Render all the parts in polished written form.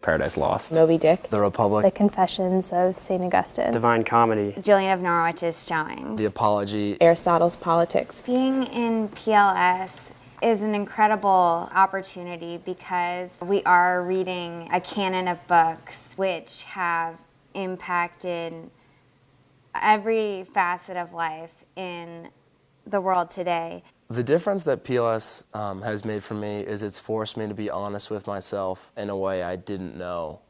Paradise Lost, Moby Dick, The Republic, The Confessions of St. Augustine, Divine Comedy, Julian of Norwich's showings, The Apology, Aristotle's Politics. Being in PLS is an incredible opportunity because we are reading a canon of books which have impacted every facet of life in the world today. The difference that PLS has made for me is it's forced me to be honest with myself in a way I didn't know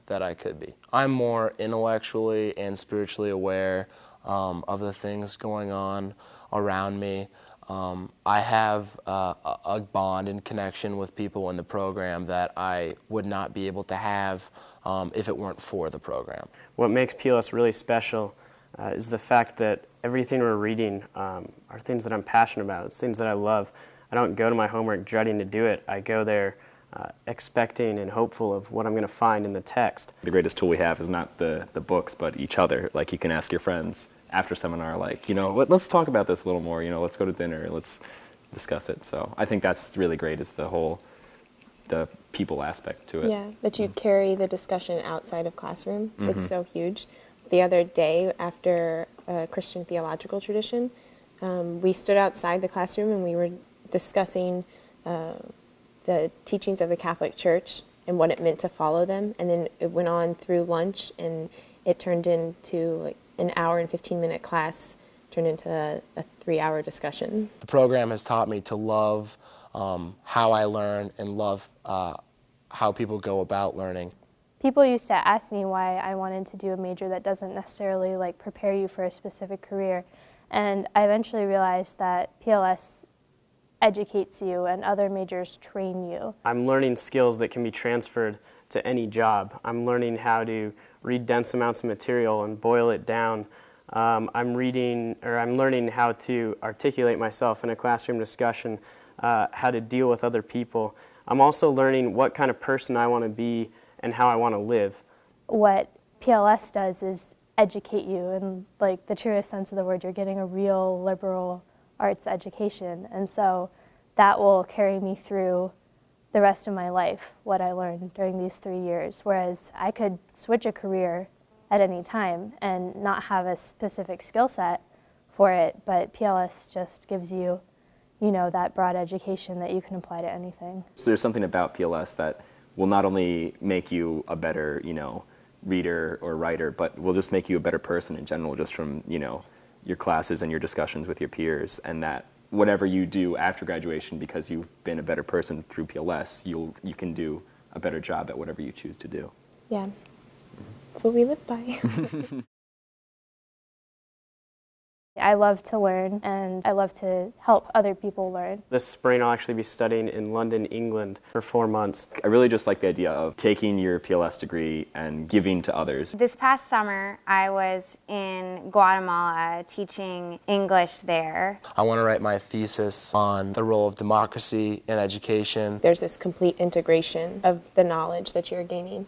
that I could be. I'm more intellectually and spiritually aware of the things going on around me. I have a bond and connection with people in the program that I would not be able to have if it weren't for the program. What makes PLS really special is the fact that everything we're reading are things that I'm passionate about. It's things that I love. I don't go to my homework dreading to do it. I go there expecting and hopeful of what I'm going to find in the text. The greatest tool we have is not the books, but each other. Like, you can ask your friends after seminar, like, let's talk about this a little more, let's go to dinner, let's discuss it. So I think that's really great, is the people aspect to it. Yeah, that you carry the discussion outside of classroom. It's so huge. The other day, after a Christian theological tradition, we stood outside the classroom and we were discussing the teachings of the Catholic Church and what it meant to follow them. And then it went on through lunch, and it turned into like an hour and 15-minute class, turned into a 3-hour discussion. The program has taught me to love how I learn and love how people go about learning. People used to ask me why I wanted to do a major that doesn't necessarily prepare you for a specific career. And I eventually realized that PLS educates you and other majors train you. I'm learning skills that can be transferred to any job. I'm learning how to read dense amounts of material and boil it down. I'm learning how to articulate myself in a classroom discussion, how to deal with other people. I'm also learning what kind of person I want to be and how I want to live. What PLS does is educate you in the truest sense of the word. You're getting a real liberal arts education, and so that will carry me through the rest of my life, what I learned during these 3 years, whereas I could switch a career at any time and not have a specific skill set for it, but PLS just gives you, that broad education that you can apply to anything. So there's something about PLS that will not only make you a better, reader or writer, but will just make you a better person in general, just from, your classes and your discussions with your peers, and that whatever you do after graduation, because you've been a better person through PLS, you can do a better job at whatever you choose to do. Yeah, that's what we live by. I love to learn, and I love to help other people learn. This spring I'll actually be studying in London, England for 4 months. I really just like the idea of taking your PLS degree and giving to others. This past summer, I was in Guatemala teaching English there. I want to write my thesis on the role of democracy in education. There's this complete integration of the knowledge that you're gaining.